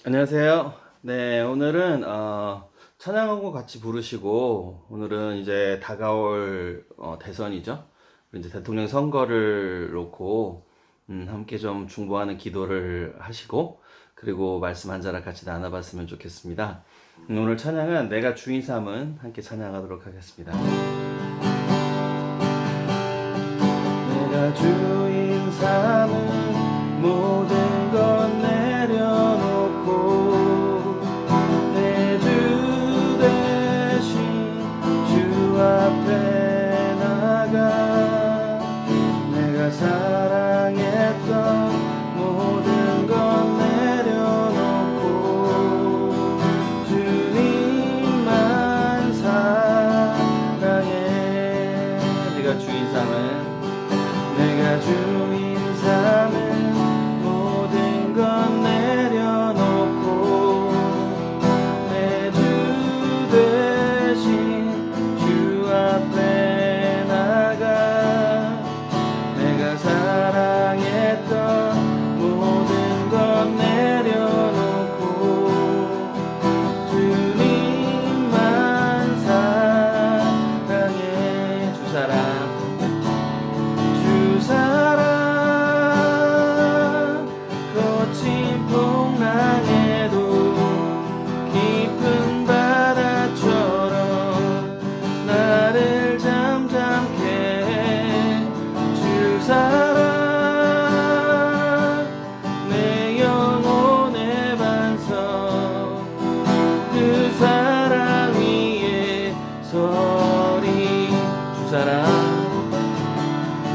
안녕하세요. 네, 오늘은 찬양하고 같이 부르시고 오늘은 이제 다가올 대선이죠. 이제 대통령 선거를 놓고 함께 좀 중보하는 기도를 하시고 그리고 말씀 한 자락 같이 나눠봤으면 좋겠습니다. 오늘 찬양은 내가 주인 삼은 함께 찬양하도록 하겠습니다. 내가 주인 삼은 모든 것 내려놓고 내 주 대신 주 앞에 나가 내가 사랑했던 모든 것 내려놓고 주님만 사랑해. 내가 주인 삼은 내가 주인 삼은 모든 것 내려놓고 내 주 대신 주 앞에 나가 내가 사랑했던 모든 것 내려놓고 주님만 사랑해. 주 사랑 주 사랑 거친 풍랑에도 깊은 바다처럼 나를 잠잠케 해. 주 사랑 내 영혼의 반석 그 사랑 위에 서리. 주 사랑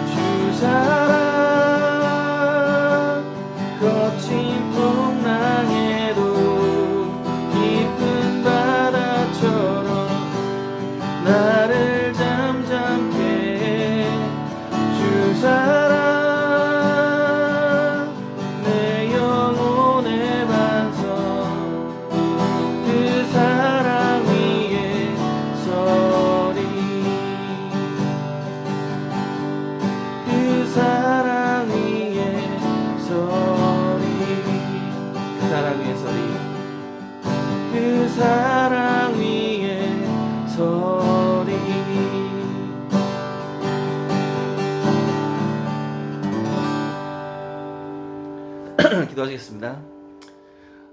주 사랑 거친 풍랑에도 깊은 바다처럼 나를 잠잠케 해. 주 사랑 내 영혼의 반석 그 사랑 위에 서리. 그 사랑 위에 서리. 그 사랑 위에 서리. 그 사랑 위에 서리. 기도하시겠습니다.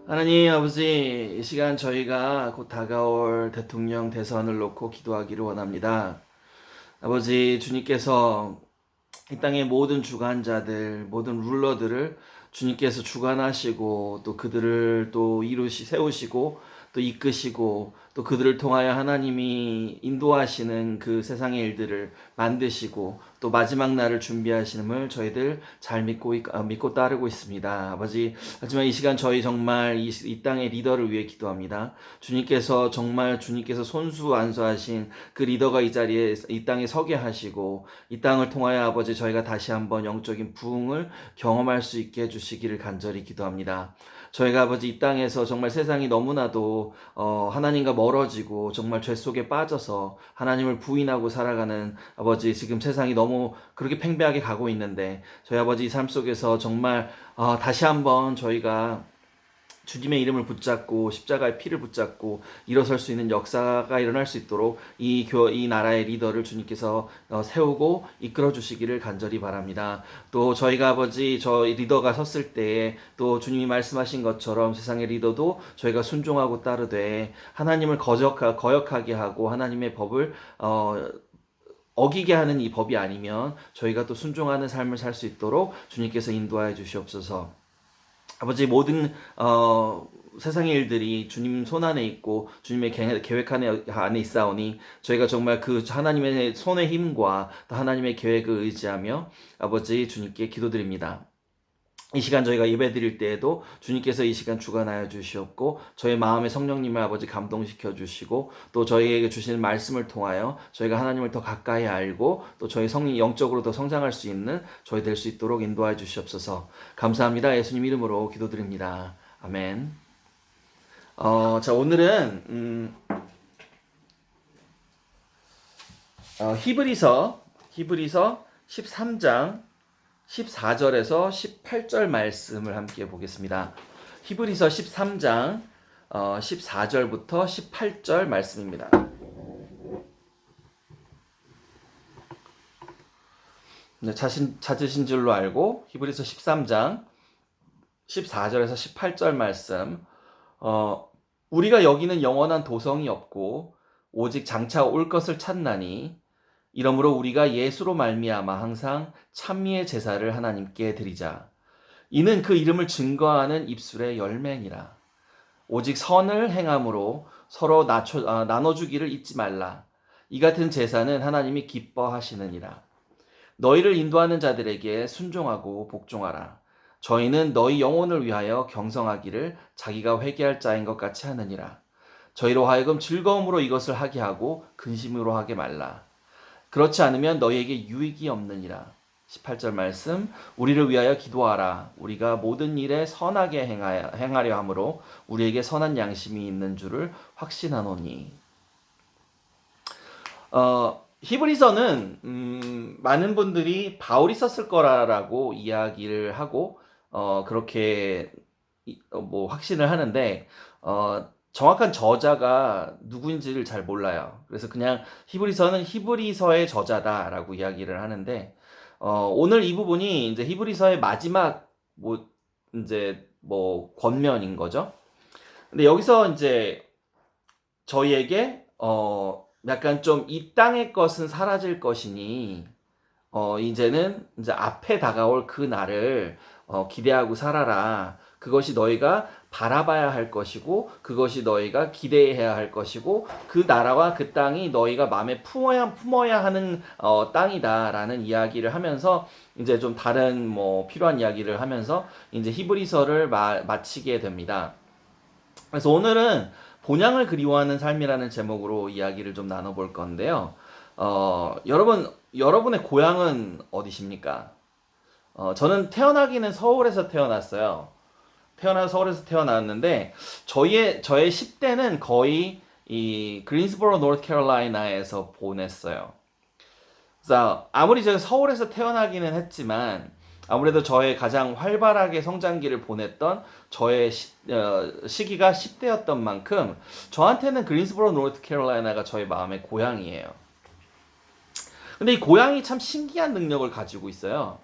하나님 아버지, 이 시간 저희가 곧 다가올 대통령 대선을 놓고 기도하기를 원합니다. 아버지, 주님께서 이 땅의 모든 주관자들, 모든 룰러들을 주님께서 주관하시고 또 그들을 또 세우시고 또 이끄시고 또 그들을 통하여 하나님이 인도하시는 그 세상의 일들을 만드시고 또 마지막 날을 준비하시는을 저희들 잘 믿고 따르고 있습니다. 아버지, 하지만 이 시간 저희 정말 이 땅의 리더를 위해 기도합니다. 주님께서 손수안수하신 그 리더가 이 자리에 이 땅에 서게 하시고 이 땅을 통하여 아버지 저희가 다시 한번 영적인 부흥을 경험할 수 있게 해주시기를 간절히 기도합니다. 저희가 아버지 이 땅에서 정말 세상이 너무나도 하나님과 멀어지고 정말 죄 속에 빠져서 하나님을 부인하고 살아가는 아버지, 지금 세상이 너무 그렇게 팽배하게 가고 있는데 저희 아버지 이 삶 속에서 정말 다시 한번 저희가 주님의 이름을 붙잡고 십자가의 피를 붙잡고 일어설 수 있는 역사가 일어날 수 있도록 이 나라의 리더를 주님께서 세우고 이끌어 주시기를 간절히 바랍니다. 또 저희가 아버지 저 리더가 섰을 때에 또 주님이 말씀하신 것처럼 세상의 리더도 저희가 순종하고 따르되 하나님을 거역하게 하고 하나님의 법을 어기게 하는 이 법이 아니면 저희가 또 순종하는 삶을 살 수 있도록 주님께서 인도하여 주시옵소서. 아버지, 모든 세상의 일들이 주님 손 안에 있고 주님의 계획 안에 있사오니 저희가 정말 그 하나님의 손의 힘과 또 하나님의 계획을 의지하며 아버지 주님께 기도드립니다. 이 시간 저희가 예배드릴 때에도 주님께서 이 시간 주관하여 주시옵고 저희 마음에 성령님을 아버지 감동시켜 주시고 또 저희에게 주시는 말씀을 통하여 저희가 하나님을 더 가까이 알고 또 저희 영적으로 더 성장할 수 있는 저희 될 수 있도록 인도하여 주시옵소서. 감사합니다. 예수님 이름으로 기도드립니다. 아멘. 자, 오늘은 히브리서 13장 14절에서 18절 말씀을 함께 보겠습니다. 히브리서 13장 14절부터 18절 말씀입니다. 네, 찾으신 줄로 알고 히브리서 13장 14절에서 18절 말씀. 우리가 여기는 영원한 도성이 없고 오직 장차 올 것을 찾나니 이러므로 우리가 예수로 말미암아 항상 찬미의 제사를 하나님께 드리자. 이는 그 이름을 증거하는 입술의 열매니라. 오직 선을 행함으로 서로 나눠주기를 잊지 말라. 이 같은 제사는 하나님이 기뻐하시느니라. 너희를 인도하는 자들에게 순종하고 복종하라. 저희는 너희 영혼을 위하여 경성하기를 자기가 회개할 자인 것 같이 하느니라. 저희로 하여금 즐거움으로 이것을 하게 하고 근심으로 하게 말라. 그렇지 않으면 너희에게 유익이 없느니라. 18절 말씀. 우리를 위하여 기도하라. 우리가 모든 일에 선하게 행하려 함으로 우리에게 선한 양심이 있는 줄을 확신하노니. 히브리서는 많은 분들이 바울이 썼을 거라고 이야기를 하고 그렇게 뭐 확신을 하는데 정확한 저자가 누구인지를 잘 몰라요. 그래서 그냥 히브리서는 히브리서의 저자다라고 이야기를 하는데 오늘 이 부분이 이제 히브리서의 마지막 권면인 거죠. 근데 여기서 이제 저희에게 약간 좀 이 땅의 것은 사라질 것이니 이제는 이제 앞에 다가올 그 날을 기대하고 살아라. 그것이 너희가 바라봐야 할 것이고 그것이 너희가 기대해야 할 것이고 그 나라와 그 땅이 너희가 마음에 품어야 하는 땅이다라는 이야기를 하면서 이제 좀 다른 필요한 이야기를 하면서 이제 히브리서를 마치게 됩니다. 그래서 오늘은 본향을 그리워하는 삶이라는 제목으로 이야기를 좀 나눠볼 건데요. 여러분의 고향은 어디십니까? 저는 태어나기는 서울에서 태어났어요. 서울에서 태어났는데 저의 10대는 거의 이 그린스보로 노스캐롤라이나에서 보냈어요. 그래서 아무리 제가 서울에서 태어나기는 했지만 아무래도 저의 가장 활발하게 성장기를 보냈던 저의 시기가 10대였던 만큼 저한테는 그린스보로 노스캐롤라이나가 저의 마음의 고향이에요. 근데 이 고향이 참 신기한 능력을 가지고 있어요.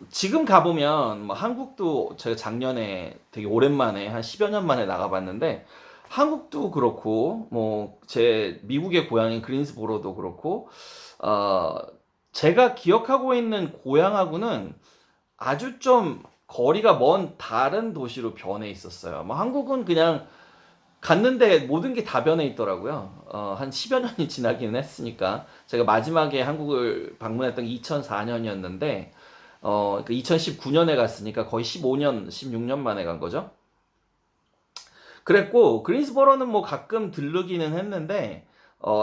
지금 가보면 한국도 제가 작년에 되게 오랜만에 한 10여 년 만에 나가봤는데 한국도 그렇고 제 미국의 고향인 그린스보로도 그렇고 제가 기억하고 있는 고향하고는 아주 좀 거리가 먼 다른 도시로 변해 있었어요. 한국은 그냥 갔는데 모든 게 다 변해 있더라고요. 한 10여 년이 지나기는 했으니까. 제가 마지막에 한국을 방문했던 게 2004년이었는데, 2019년에 갔으니까 거의 15년, 16년 만에 간 거죠. 그랬고, 그린스보로는 가끔 들르기는 했는데,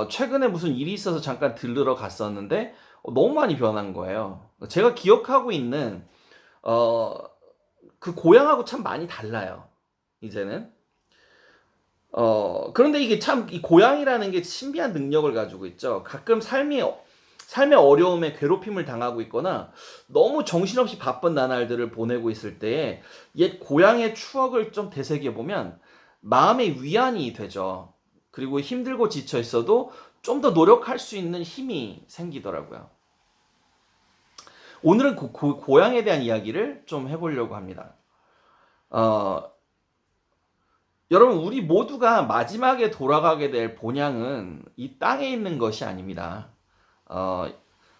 최근에 무슨 일이 있어서 잠깐 들르러 갔었는데, 너무 많이 변한 거예요. 제가 기억하고 있는, 그 고향하고 참 많이 달라요. 이제는. 그런데 이게 참, 이 고향이라는 게 신비한 능력을 가지고 있죠. 가끔 삶의 어려움에 괴롭힘을 당하고 있거나 너무 정신없이 바쁜 나날들을 보내고 있을 때에 옛 고향의 추억을 좀 되새겨보면 마음의 위안이 되죠. 그리고 힘들고 지쳐 있어도 좀 더 노력할 수 있는 힘이 생기더라고요. 오늘은 고향에 대한 이야기를 좀 해보려고 합니다. 여러분, 우리 모두가 마지막에 돌아가게 될 본향은 이 땅에 있는 것이 아닙니다.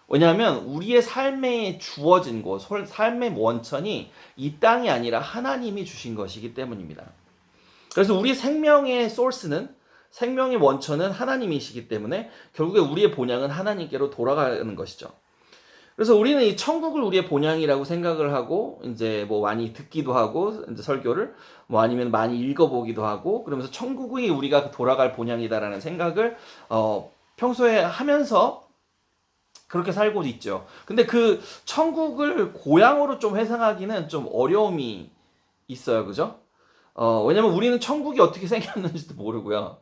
왜냐하면 우리의 삶에 주어진 곳, 삶의 원천이 이 땅이 아니라 하나님이 주신 것이기 때문입니다. 그래서 우리의 생명의 생명의 원천은 하나님이시기 때문에 결국에 우리의 본향은 하나님께로 돌아가는 것이죠. 그래서 우리는 이 천국을 우리의 본향이라고 생각을 하고 이제 많이 듣기도 하고 이제 설교를 아니면 많이 읽어보기도 하고 그러면서 천국이 우리가 돌아갈 본향이다라는 생각을 평소에 하면서 그렇게 살고 있죠. 근데 그 천국을 고향으로 좀 회상하기는 좀 어려움이 있어요, 그죠? 왜냐면 우리는 천국이 어떻게 생겼는지도 모르고요.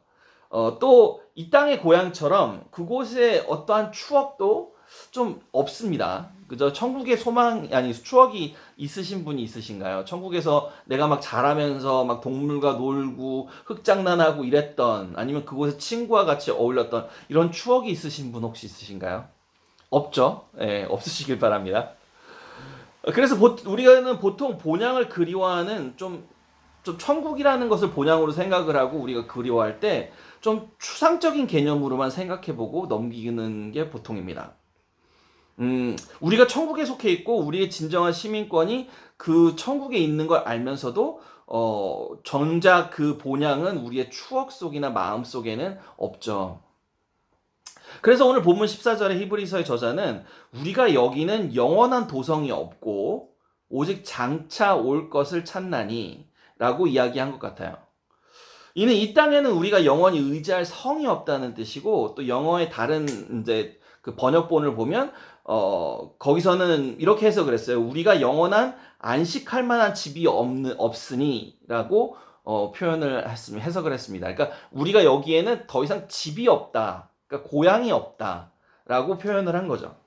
또 이 땅의 고향처럼 그곳에 어떠한 추억도 좀 없습니다. 그저 천국의 소망, 아니, 추억이 있으신 분이 있으신가요? 천국에서 내가 막 자라면서 막 동물과 놀고 흙장난하고 이랬던, 아니면 그곳에 친구와 같이 어울렸던 이런 추억이 있으신 분 혹시 있으신가요? 없죠? 예, 없으시길 바랍니다. 그래서 우리는 보통 본향을 그리워하는 좀 천국이라는 것을 본향으로 생각을 하고 우리가 그리워할 때 좀 추상적인 개념으로만 생각해보고 넘기는 게 보통입니다. 우리가 천국에 속해 있고 우리의 진정한 시민권이 그 천국에 있는 걸 알면서도 정작 그 본향은 우리의 추억 속이나 마음 속에는 없죠. 그래서 오늘 본문 14절의 히브리서의 저자는 우리가 여기는 영원한 도성이 없고 오직 장차 올 것을 찾나니 라고 이야기한 것 같아요. 이는 이 땅에는 우리가 영원히 의지할 성이 없다는 뜻이고, 또 영어의 다른 이제 그 번역본을 보면 거기서는 이렇게 해서 그랬어요. 우리가 영원한 안식할 만한 집이 없으니라고 표현을 해석을 했습니다. 그러니까 우리가 여기에는 더 이상 집이 없다. 그러니까 고향이 없다라고 표현을 한 거죠.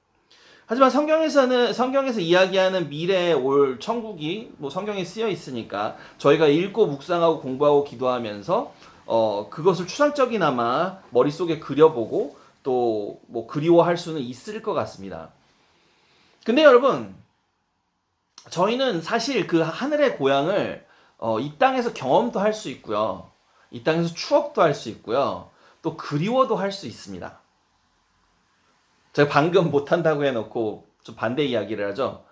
하지만 성경에서 이야기하는 미래에 올 천국이 뭐 성경에 쓰여 있으니까 저희가 읽고 묵상하고 공부하고 기도하면서 그것을 추상적이나마 머릿속에 그려보고 또 뭐 그리워할 수는 있을 것 같습니다. 근데 여러분, 저희는 사실 그 하늘의 고향을 이 땅에서 경험도 할 수 있고요. 이 땅에서 추억도 할 수 있고요. 또 그리워도 할 수 있습니다. 제가 방금 못한다고 해놓고 좀 반대 이야기를 하죠.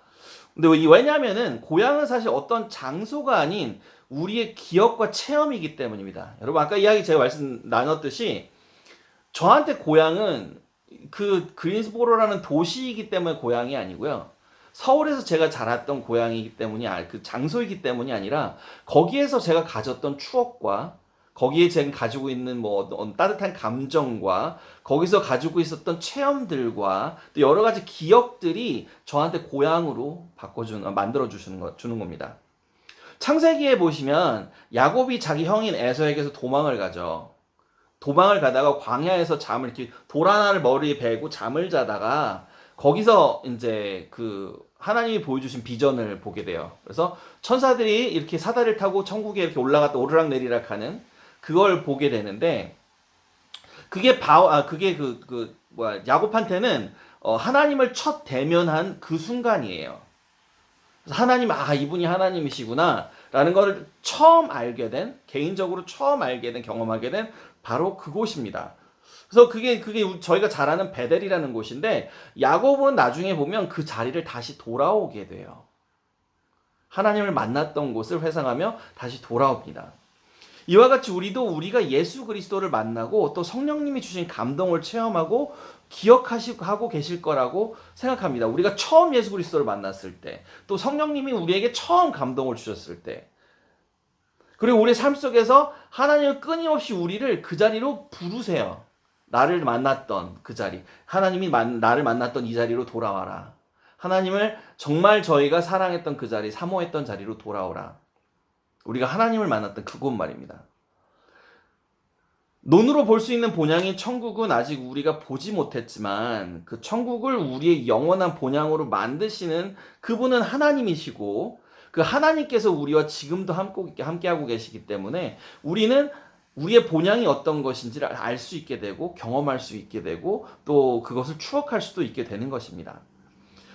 근데 왜냐하면은 고향은 사실 어떤 장소가 아닌 우리의 기억과 체험이기 때문입니다. 여러분 아까 제가 말씀 나눴듯이 저한테 고향은 그 그린스보로라는 도시이기 때문에 고향이 아니고요. 서울에서 제가 자랐던 고향이기 때문이 그 장소이기 때문이 아니라 거기에서 제가 가졌던 추억과 거기에 제가 가지고 있는 뭐 따뜻한 감정과 거기서 가지고 있었던 체험들과 또 여러 가지 기억들이 저한테 고향으로 만들어 주는 겁니다. 창세기에 보시면 야곱이 자기 형인 에서에게서 도망을 가죠. 도망을 가다가 광야에서 이렇게 돌 하나를 머리에 베고 잠을 자다가 거기서 이제 그 하나님이 보여주신 비전을 보게 돼요. 그래서 천사들이 이렇게 사다리를 타고 천국에 이렇게 올라갔다 오르락 내리락 하는 그걸 보게 되는데 그게 야곱한테는 하나님을 첫 대면한 그 순간이에요. 하나님, 이분이 하나님이시구나 라는 걸 개인적으로 처음 알게 된, 경험하게 된 바로 그곳입니다. 그래서 그게 저희가 잘 아는 베델이라는 곳인데 야곱은 나중에 보면 그 자리를 다시 돌아오게 돼요. 하나님을 만났던 곳을 회상하며 다시 돌아옵니다. 이와 같이 우리가 예수 그리스도를 만나고 또 성령님이 주신 감동을 체험하고 기억하고 계실 거라고 생각합니다. 우리가 처음 예수 그리스도를 만났을 때, 또 성령님이 우리에게 처음 감동을 주셨을 때, 그리고 우리 삶 속에서 하나님은 끊임없이 우리를 그 자리로 부르세요. 나를 만났던 그 자리, 하나님이 나를 만났던 이 자리로 돌아와라. 하나님을 정말 저희가 사랑했던 그 자리, 사모했던 자리로 돌아오라. 우리가 하나님을 만났던 그곳 말입니다. 눈으로 볼 수 있는 본향인 천국은 아직 우리가 보지 못했지만 그 천국을 우리의 영원한 본향으로 만드시는 그분은 하나님이시고 그 하나님께서 우리와 지금도 함께하고 계시기 때문에 우리는 우리의 본향이 어떤 것인지를 알 수 있게 되고 경험할 수 있게 되고 또 그것을 추억할 수도 있게 되는 것입니다.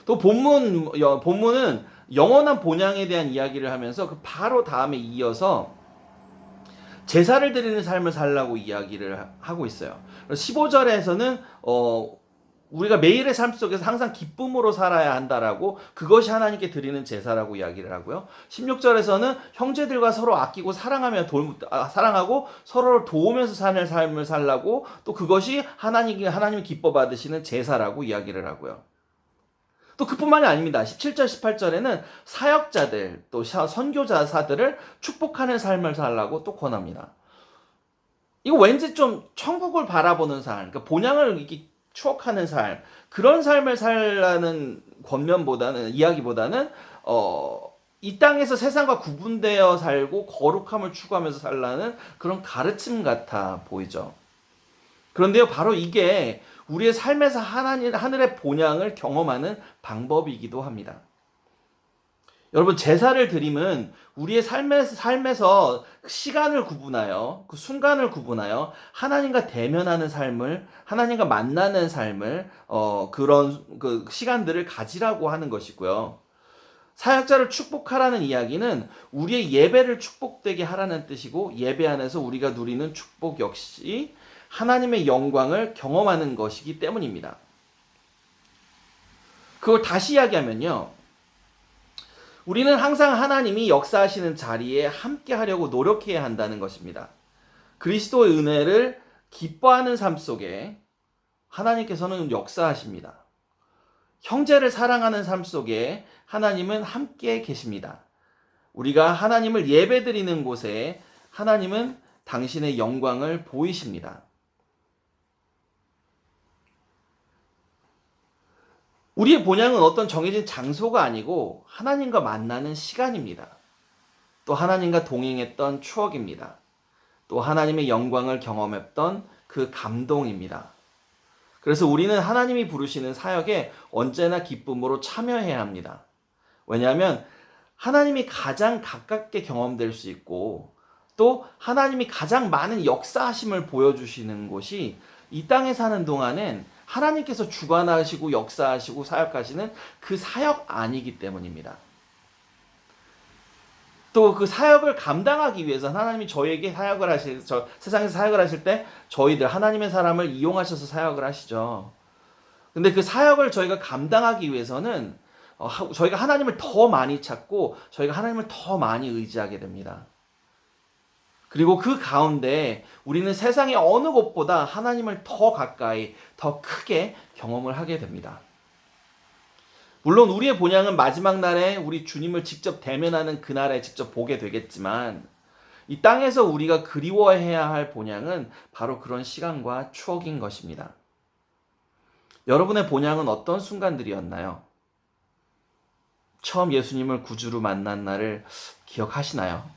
또 본문은 영원한 본향에 대한 이야기를 하면서 그 바로 다음에 이어서 제사를 드리는 삶을 살라고 이야기를 하고 있어요. 15절에서는 우리가 매일의 삶 속에서 항상 기쁨으로 살아야 한다라고 그것이 하나님께 드리는 제사라고 이야기를 하고요. 16절에서는 형제들과 서로 아끼고 사랑하고 서로를 도우면서 사는 삶을 살라고 또 그것이 하나님이 기뻐 받으시는 제사라고 이야기를 하고요. 또 그뿐만이 아닙니다. 17절, 18절에는 사역자들, 또 선교사들을 축복하는 삶을 살라고 또 권합니다. 이거 왠지 좀 천국을 바라보는 삶, 그러니까 본향을 이렇게 추억하는 삶, 그런 삶을 살라는 이야기보다는 이 땅에서 세상과 구분되어 살고 거룩함을 추구하면서 살라는 그런 가르침 같아 보이죠. 그런데요, 바로 이게 우리의 삶에서 하늘의 본향을 경험하는 방법이기도 합니다. 여러분, 제사를 드림은 우리의 삶에서 시간을 구분하여, 그 순간을 구분하여 하나님과 대면하는 삶을, 하나님과 만나는 삶을, 그런 그 시간들을 가지라고 하는 것이고요. 사역자를 축복하라는 이야기는 우리의 예배를 축복되게 하라는 뜻이고, 예배 안에서 우리가 누리는 축복 역시 하나님의 영광을 경험하는 것이기 때문입니다. 그걸 다시 이야기하면요, 우리는 항상 하나님이 역사하시는 자리에 함께 하려고 노력해야 한다는 것입니다. 그리스도의 은혜를 기뻐하는 삶 속에 하나님께서는 역사하십니다. 형제를 사랑하는 삶 속에 하나님은 함께 계십니다. 우리가 하나님을 예배드리는 곳에 하나님은 당신의 영광을 보이십니다. 우리의 본향은 어떤 정해진 장소가 아니고 하나님과 만나는 시간입니다. 또 하나님과 동행했던 추억입니다. 또 하나님의 영광을 경험했던 그 감동입니다. 그래서 우리는 하나님이 부르시는 사역에 언제나 기쁨으로 참여해야 합니다. 왜냐하면 하나님이 가장 가깝게 경험될 수 있고, 또 하나님이 가장 많은 역사하심을 보여주시는 곳이 이 땅에 사는 동안엔 하나님께서 주관하시고 역사하시고 사역하시는 그 사역 아니기 때문입니다. 또 그 사역을 감당하기 위해서 하나님이 저희에게 세상에서 사역을 하실 때 저희들 하나님의 사람을 이용하셔서 사역을 하시죠. 근데 그 사역을 저희가 감당하기 위해서는 저희가 하나님을 더 많이 찾고 저희가 하나님을 더 많이 의지하게 됩니다. 그리고 그 가운데 우리는 세상의 어느 곳보다 하나님을 더 가까이, 더 크게 경험을 하게 됩니다. 물론 우리의 본향은 마지막 날에 우리 주님을 직접 대면하는 그날에 직접 보게 되겠지만, 이 땅에서 우리가 그리워해야 할 본향은 바로 그런 시간과 추억인 것입니다. 여러분의 본향은 어떤 순간들이었나요? 처음 예수님을 구주로 만난 날을 기억하시나요?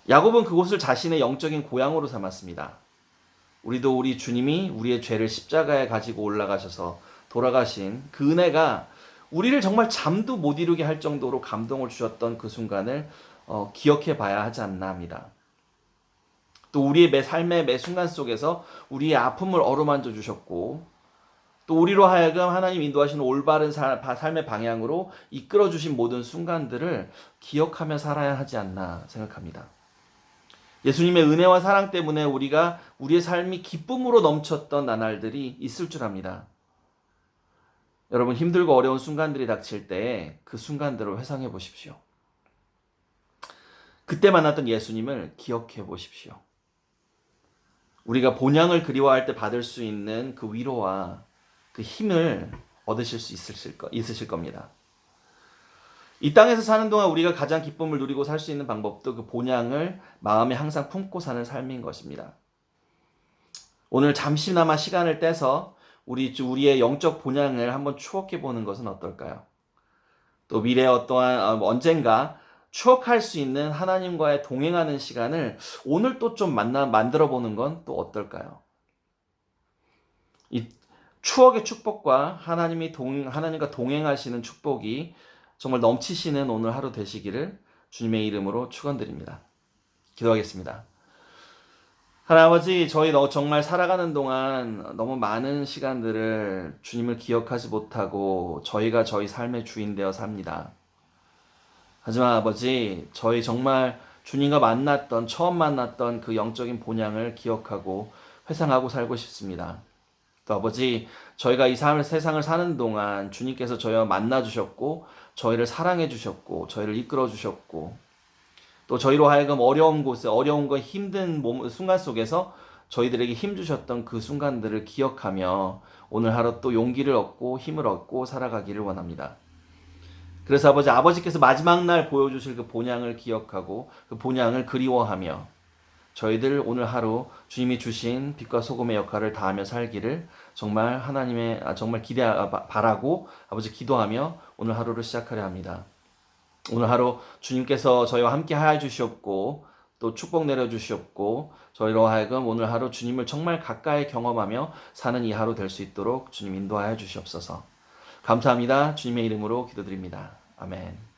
야곱은 그곳을 자신의 영적인 고향으로 삼았습니다. 우리도 우리 주님이 우리의 죄를 십자가에 가지고 올라가셔서 돌아가신 그 은혜가 우리를 정말 잠도 못 이루게 할 정도로 감동을 주셨던 그 순간을 기억해 봐야 하지 않나 합니다. 또 우리의 삶의 매 순간 속에서 우리의 아픔을 어루만져 주셨고, 또 우리로 하여금 하나님 인도하시는 올바른 삶의 방향으로 이끌어 주신 모든 순간들을 기억하며 살아야 하지 않나 생각합니다. 예수님의 은혜와 사랑 때문에 우리의 삶이 기쁨으로 넘쳤던 나날들이 있을 줄 압니다. 여러분, 힘들고 어려운 순간들이 닥칠 때 그 순간들을 회상해 보십시오. 그때 만났던 예수님을 기억해 보십시오. 우리가 본향을 그리워할 때 받을 수 있는 그 위로와 그 힘을 얻으실 수 있으실 겁니다. 이 땅에서 사는 동안 우리가 가장 기쁨을 누리고 살 수 있는 방법도 그 본향을 마음에 항상 품고 사는 삶인 것입니다. 오늘 잠시나마 시간을 떼서 우리의 영적 본향을 한번 추억해 보는 것은 어떨까요? 또 미래에 어떠한 언젠가 추억할 수 있는 하나님과의 동행하는 시간을 오늘 또 좀 만들어 보는 건 또 어떨까요? 이 추억의 축복과 하나님과 동행하시는 축복이 정말 넘치시는 오늘 하루 되시기를 주님의 이름으로 축원드립니다. 기도하겠습니다. 하나님 아버지, 저희 정말 살아가는 동안 너무 많은 시간들을 주님을 기억하지 못하고 저희가 저희 삶의 주인 되어 삽니다. 하지만 아버지, 저희 정말 주님과 처음 만났던 그 영적인 본향을 기억하고 회상하고 살고 싶습니다. 또 아버지, 저희가 이 세상을 사는 동안 주님께서 저희와 만나 주셨고 저희를 사랑해 주셨고 저희를 이끌어 주셨고, 또 저희로 하여금 어려운 힘든 순간 속에서 저희들에게 힘 주셨던 그 순간들을 기억하며 오늘 하루 또 용기를 얻고 힘을 얻고 살아가기를 원합니다. 그래서 아버지께서 마지막 날 보여주실 그 본향을 기억하고 그 본향을 그리워하며 저희들 오늘 하루 주님이 주신 빛과 소금의 역할을 다하며 살기를 정말 정말 바라고 아버지 기도하며 오늘 하루를 시작하려 합니다. 오늘 하루 주님께서 저희와 함께 하여 주시옵고 또 축복 내려주시옵고 저희로 하여금 오늘 하루 주님을 정말 가까이 경험하며 사는 이 하루 될 수 있도록 주님 인도하여 주시옵소서. 감사합니다. 주님의 이름으로 기도드립니다. 아멘.